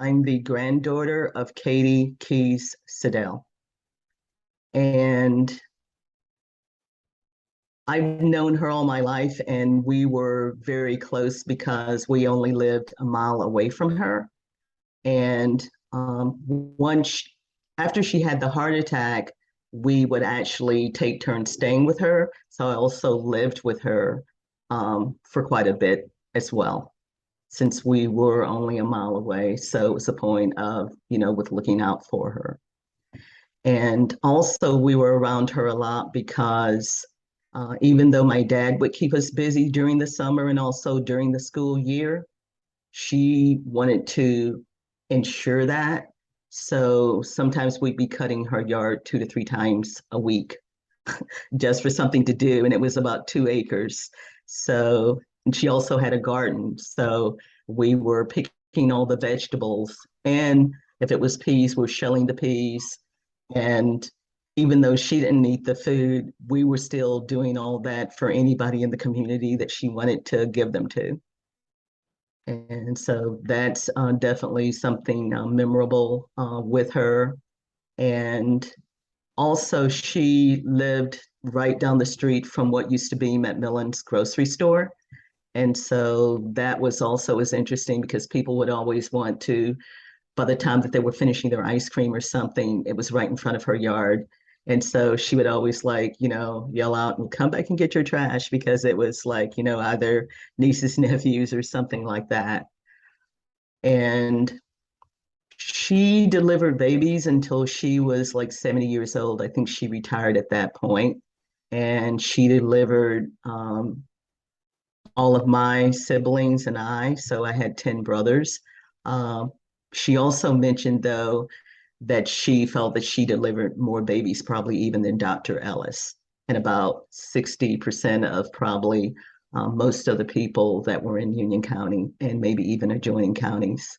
I'm the granddaughter of Katie Keys Siddell. And I've known her all my life, and we were very close because we only lived a mile away from her. And once, after she had the heart attack, we would actually take turns staying with her. So I also lived with her for quite a bit as well, since we were only a mile away. So it was a point of, with looking out for her. And also, we were around her a lot because even though my dad would keep us busy during the summer and also during the school year, she wanted to ensure that. So sometimes we'd be cutting her yard 2 to 3 times a week just for something to do. And it was about 2 acres. So, and she also had a garden. So we were picking all the vegetables. And if it was peas, we're shelling the peas. And even though she didn't eat the food, we were still doing all that for anybody in the community that she wanted to give them to. And so that's definitely something memorable with her. And also, she lived right down the street from what used to be Macmillan's grocery store. And so that was also as interesting because people would always want to, by the time that they were finishing their ice cream or something, it was right in front of her yard. And so she would always like, yell out and come back and get your trash because it was like, either nieces, nephews, or something like that. And she delivered babies until she was like 70 years old. I think she retired at that point. And she delivered all of my siblings and I. So I had 10 brothers. Um, she also mentioned, though, that she felt that she delivered more babies, probably even than Dr. Ellis, and about 60% of probably most of the people that were in Union County and maybe even adjoining counties.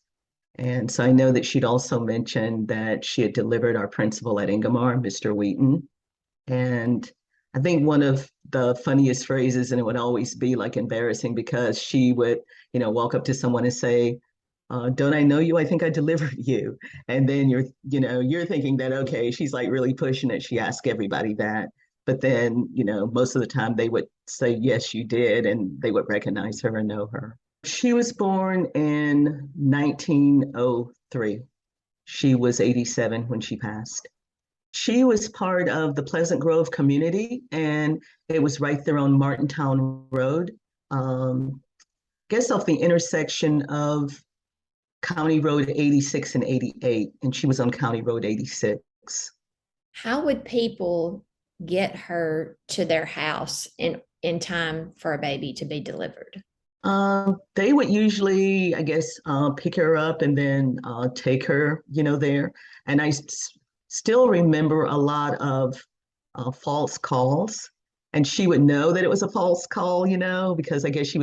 And so I know that she'd also mentioned that she had delivered our principal at Ingomar, Mr. Wheaton. And I think one of the funniest phrases, and it would always be like embarrassing because she would, walk up to someone and say, don't I know you? I think I delivered you. And then you're thinking that, okay, she's like really pushing it. She asked everybody that. But then, most of the time they would say, yes, you did. And they would recognize her and know her. She was born in 1903. She was 87 when she passed. She was part of the Pleasant Grove community, and it was right there on Martintown Road. Guess off the intersection of County Road 86 and 88, and she was on County Road 86. How would people get her to their house in time for a baby to be delivered? They would usually, I guess, pick her up and then take her, there. And still remember a lot of false calls. And she would know that it was a false call, because I guess she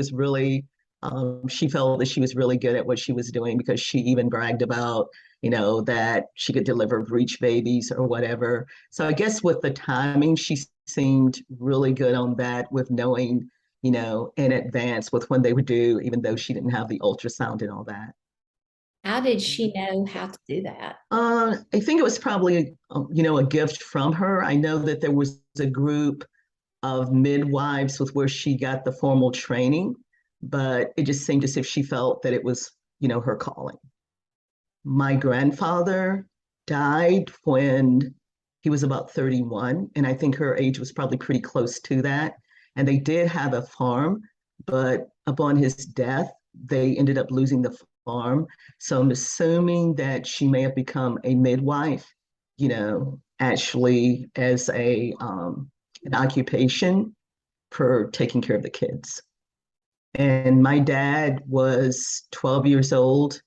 felt that she was really good at what she was doing because she even bragged about, that she could deliver breech babies or whatever. So I guess with the timing, she seemed really good on that with knowing, in advance with when they would do, even though she didn't have the ultrasound and all that. How did she know how to do that? I think it was probably, a gift from her. I know that there was a group of midwives with where she got the formal training, but it just seemed as if she felt that it was, her calling. My grandfather died when he was about 31, and I think her age was probably pretty close to that. And they did have a farm, but upon his death, they ended up losing the farm. So I'm assuming that she may have become a midwife, actually as an occupation for taking care of the kids. And my dad was 12 years old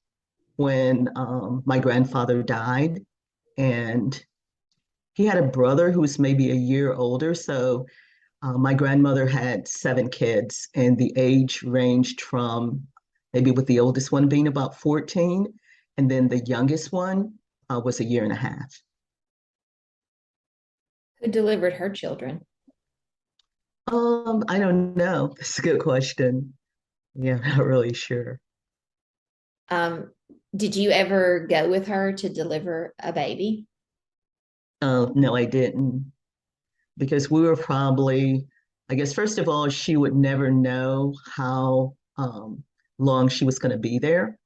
when my grandfather died. And he had a brother who was maybe a year older. So my grandmother had 7 kids, and the age ranged from maybe with the oldest one being about 14, and then the youngest one was a year and a half. Who delivered her children? I don't know. That's a good question. Yeah, I'm not really sure. Did you ever go with her to deliver a baby? Oh, no, I didn't. Because we were probably, I guess, first of all, she would never know how long she was going to be there.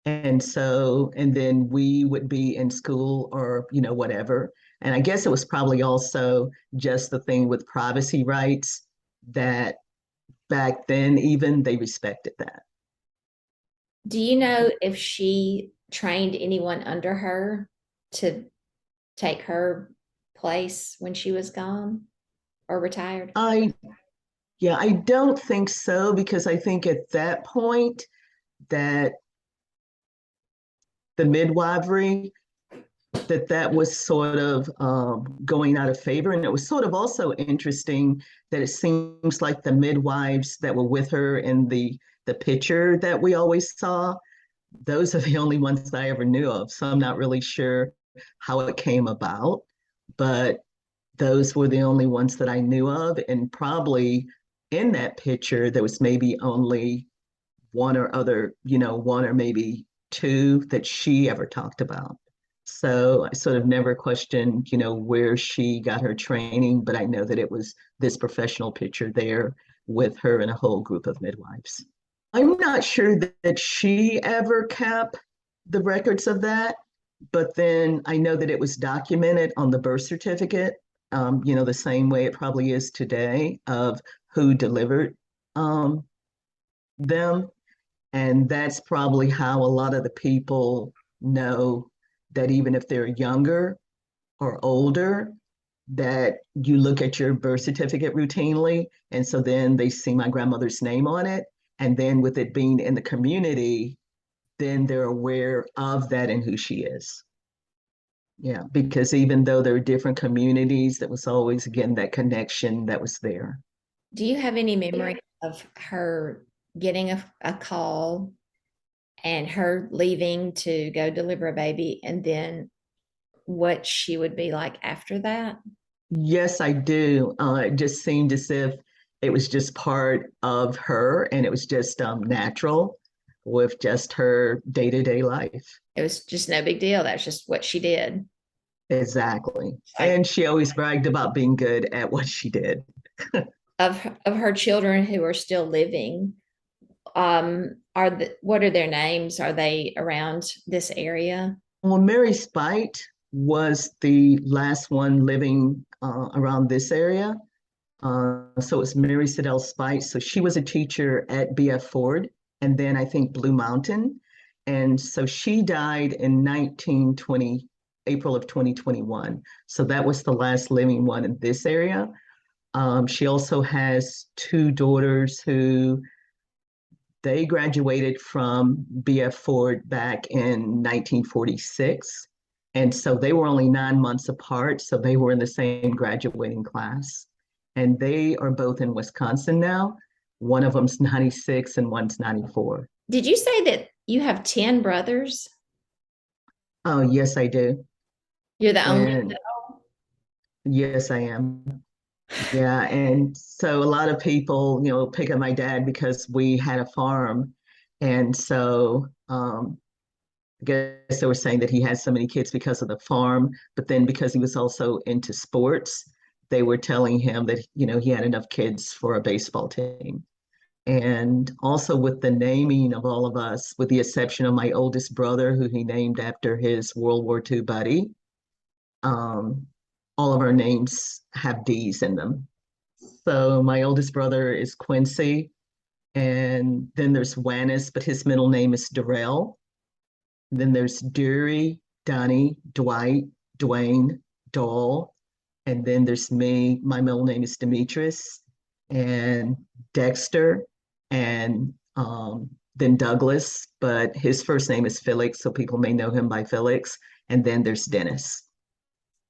And so, and then we would be in school or, whatever. And I guess it was probably also just the thing with privacy rights that back then, even they respected that. Do you know if she trained anyone under her to take her place when she was gone or retired? I, yeah, I don't think so because I think at that point that the midwifery that was sort of going out of favor. And it was sort of also interesting that it seems like the midwives that were with her in the picture that we always saw, those are the only ones that I ever knew of. So I'm not really sure how it came about, but those were the only ones that I knew of. And probably in that picture, there was maybe only one or maybe two that she ever talked about. So I sort of never questioned, where she got her training, but I know that it was this professional picture there with her and a whole group of midwives. I'm not sure that she ever kept the records of that, but then I know that it was documented on the birth certificate, the same way it probably is today of who delivered um, them. And that's probably how a lot of the people know that even if they're younger or older, that you look at your birth certificate routinely. And so then they see my grandmother's name on it. And then with it being in the community, then they're aware of that and who she is. Yeah, because even though there are different communities, that was always, again, that connection that was there. Do you have any memory of her getting a call and her leaving to go deliver a baby and then what she would be like after that? Yes, I do. It just seemed as if it was just part of her and it was just natural with just her day-to-day life. It was just no big deal. That's just what she did. Exactly. Like And she always bragged about being good at what she did. of her children who are still living, what are their names? Are they around this area? Well, Mary Spite was the last one living around this area. So it's Mary Siddell Spite. So she was a teacher at BF Ford and then I think Blue Mountain. And so she died in 1920, April of 2021. So that was the last living one in this area. She also has two daughters who they graduated from BF Ford back in 1946. And so they were only 9 months apart. So they were in the same graduating class. And they are both in Wisconsin now. One of them's 96 and one's 94. Did you say that you have 10 brothers? Oh, yes, I do. You're the only. And yes, I am. Yeah. And so a lot of people, pick on my dad because we had a farm. And so I guess they were saying that he had so many kids because of the farm, but then because he was also into sports, they were telling him that, he had enough kids for a baseball team. And also with the naming of all of us, with the exception of my oldest brother, who he named after his World War II buddy, um, all of our names have D's in them. So my oldest brother is Quincy, and then there's Wannis, but his middle name is Darrell. Then there's Dury, Donnie, Dwight, Dwayne, Dole. And then there's me. My middle name is Demetrius and Dexter and then Douglas, but his first name is Felix, so people may know him by Felix. And then there's Dennis.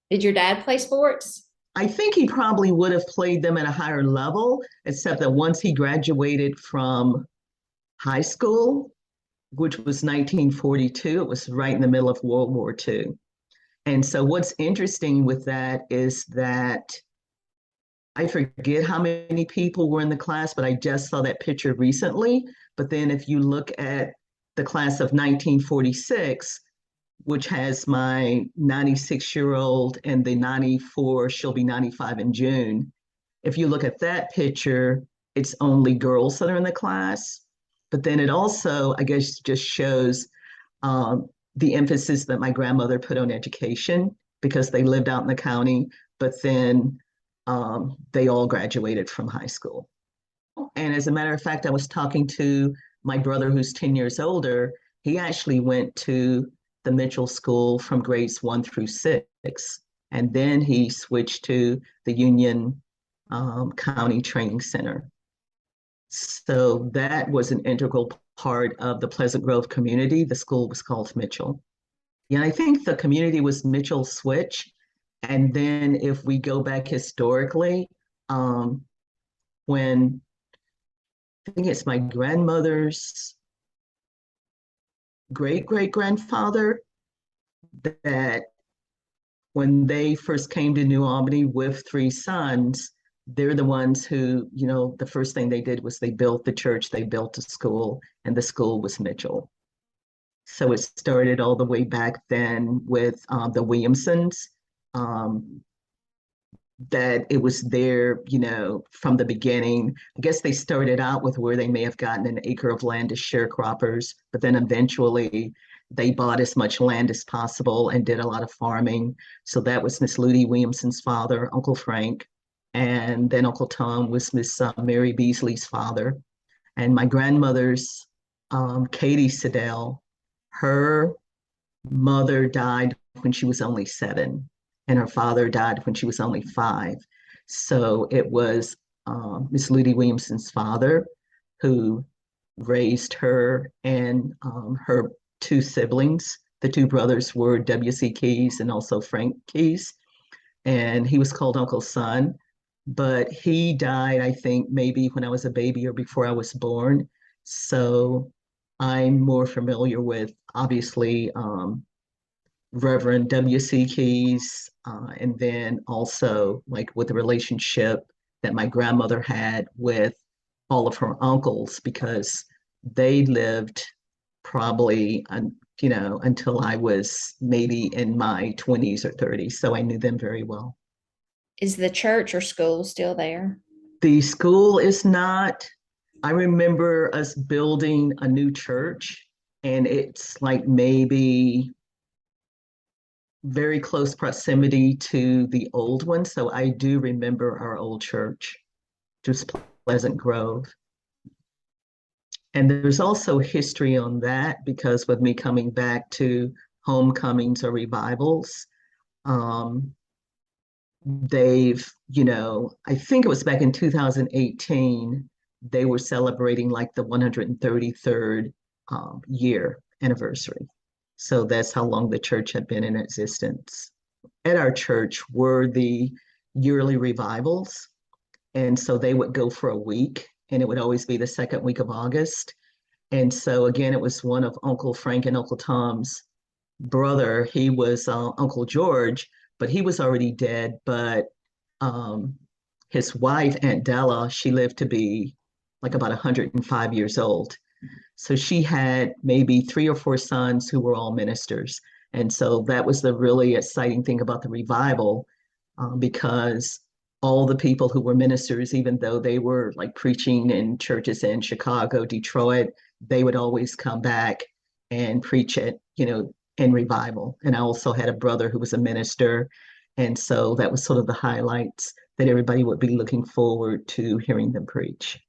Did your dad play sports? I think he probably would have played them at a higher level, except that once he graduated from high school, which was 1942. It was right in the middle of World War II. And so what's interesting with that is that I forget how many people were in the class, but I just saw that picture recently. But then if you look at the class of 1946, which has my 96-year-old and the 94, she'll be 95 in June. If you look at that picture, it's only girls that are in the class. But then it also, I guess, just shows the emphasis that my grandmother put on education because they lived out in the county, but then they all graduated from high school. And as a matter of fact, I was talking to my brother who's 10 years older. He actually went to the Mitchell School from grades 1 through 6. And then he switched to the Union County Training Center. So that was an integral part of the Pleasant Grove community. The school was called Mitchell. Yeah, I think the community was Mitchell Switch. And then if we go back historically, when I think it's my grandmother's great-great-grandfather that when they first came to New Albany with 3 sons, they're the ones who, the first thing they did was they built the church, they built a school, and the school was Mitchell. So it started all the way back then with the Williamsons, that it was there, from the beginning. I guess they started out with where they may have gotten an acre of land as sharecroppers, but then eventually they bought as much land as possible and did a lot of farming. So that was Miss Ludy Williamson's father, Uncle Frank. And then Uncle Tom was Miss Mary Beasley's father. And my grandmother's, Katie Siddell, her mother died when she was only 7, and her father died when she was only 5. So it was Miss Ludy Williamson's father who raised her and her 2 siblings. The 2 brothers were W.C. Keyes and also Frank Keyes, and he was called Uncle Son. But he died, I think, maybe when I was a baby or before I was born. So I'm more familiar with, obviously, Reverend W.C. Keyes, and then also like with the relationship that my grandmother had with all of her uncles, because they lived probably, until I was maybe in my 20s or 30s. So I knew them very well. Is the church or school still there? The school is not. I remember us building a new church, and it's like maybe very close proximity to the old one. So I do remember our old church, just Pleasant Grove. And there's also history on that because with me coming back to homecomings or revivals, I think it was back in 2018, they were celebrating like the 133rd year anniversary. So that's how long the church had been in existence. At our church were the yearly revivals. And so they would go for a week, and it would always be the second week of August. And so again, it was one of Uncle Frank and Uncle Tom's brother. He was Uncle George, but he was already dead. But his wife, Aunt Della, she lived to be like about 105 years old. So she had maybe 3 or 4 sons who were all ministers. And so that was the really exciting thing about the revival, because all the people who were ministers, even though they were like preaching in churches in Chicago, Detroit, they would always come back and preach it, in revival. And I also had a brother who was a minister. And so that was sort of the highlights that everybody would be looking forward to hearing them preach.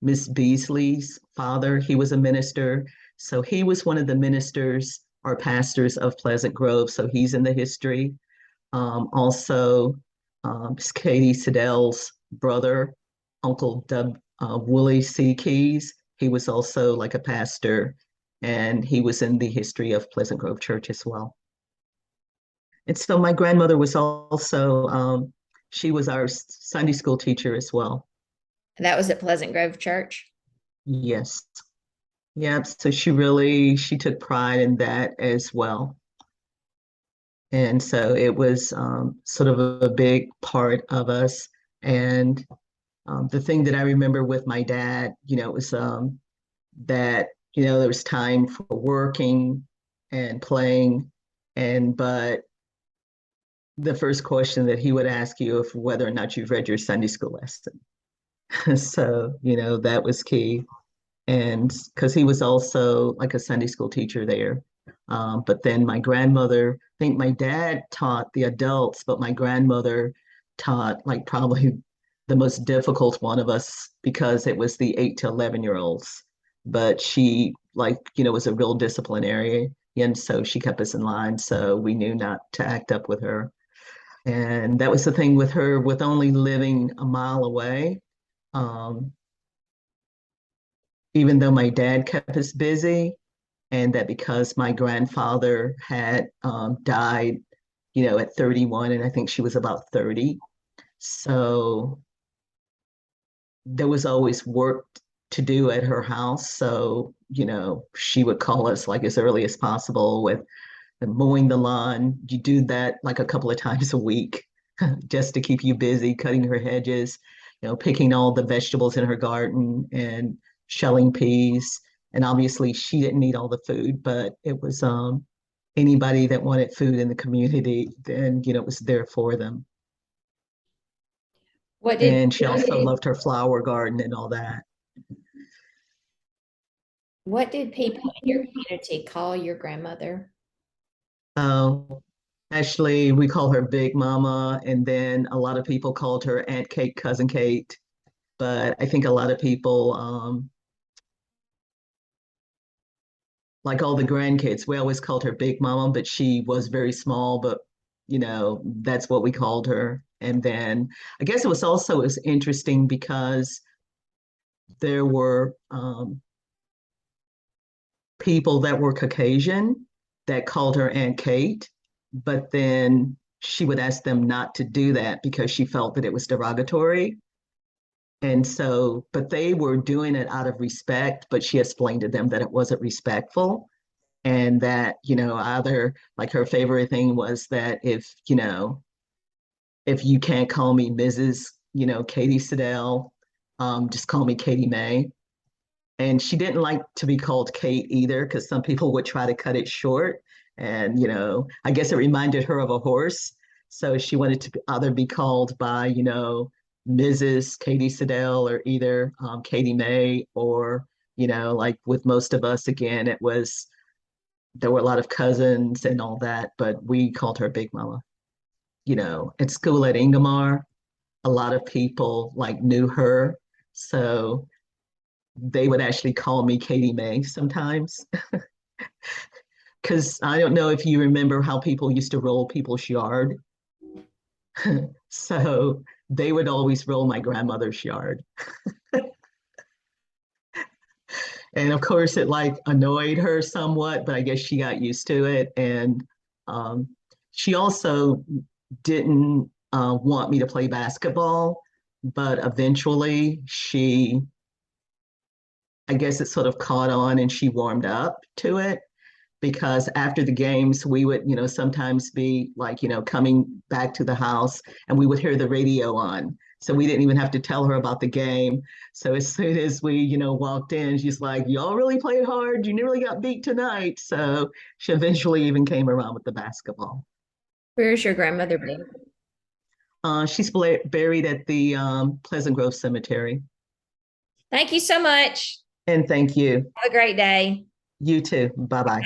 Miss Beasley's father, he was a minister. So he was one of the ministers or pastors of Pleasant Grove. So he's in the history. Also, Miss Katie Siddell's brother, Uncle Willie C. Keyes, he was also like a pastor, and he was in the history of Pleasant Grove Church as well. And so my grandmother was also, she was our Sunday school teacher as well. That was at Pleasant Grove Church. Yes. Yep. So she took pride in that as well. And so it was sort of a big part of us. And the thing that I remember with my dad, it was that there was time for working and playing, but the first question that he would ask you if whether or not you've read your Sunday school lesson. So, that was key. And because he was also like a Sunday school teacher there. But then my grandmother, I think my dad taught the adults, but my grandmother taught like probably the most difficult one of us because it was the 8 to 11-year-olds. But she like, was a real disciplinarian. And so she kept us in line. So we knew not to act up with her. And that was the thing with her, with only living a mile away. Um, Even though my dad kept us busy, and that because my grandfather had died, at 31, and I think she was about 30. So there was always work to do at her house. So, she would call us like as early as possible with mowing the lawn. You do that like a couple of times a week just to keep you busy, cutting her hedges, picking all the vegetables in her garden and shelling peas. And obviously she didn't eat all the food, but it was anybody that wanted food in the community, then, it was there for them. What did And she also loved her flower garden and all that. what did people in your community call your grandmother? Um, Actually, we call her Big Mama, and then a lot of people called her Aunt Kate, Cousin Kate. But I think a lot of people, like all the grandkids, we always called her Big Mama, but she was very small, but that's what we called her. And then I guess it was interesting because there were people that were Caucasian that called her Aunt Kate, but then she would ask them not to do that because she felt that it was derogatory. And so, but they were doing it out of respect, but she explained to them that it wasn't respectful. And that, either like her favorite thing was that if you can't call me Mrs., Katie Siddell, just call me Katie May. And she didn't like to be called Kate either, because some people would try to cut it short. And, I guess it reminded her of a horse. So she wanted to either be called by, Mrs. Katie Siddell or either Katie May, or, like with most of us, again, there were a lot of cousins and all that, but we called her Big Mama. At school at Ingomar, a lot of people like knew her. So they would actually call me Katie May sometimes. Because I don't know if you remember how people used to roll people's yard. So they would always roll my grandmother's yard. And of course, it like annoyed her somewhat, but I guess she got used to it. And um, she also didn't want me to play basketball, but eventually I guess it sort of caught on and she warmed up to it because after the games, we would, sometimes be like, coming back to the house and we would hear the radio on. So we didn't even have to tell her about the game. So as soon as we, walked in, she's like, y'all really played hard. You nearly got beat tonight. So she eventually even came around with the basketball. Where's your grandmother been? She's buried at the Pleasant Grove Cemetery. Thank you so much. And thank you. Have a great day. You too. Bye bye.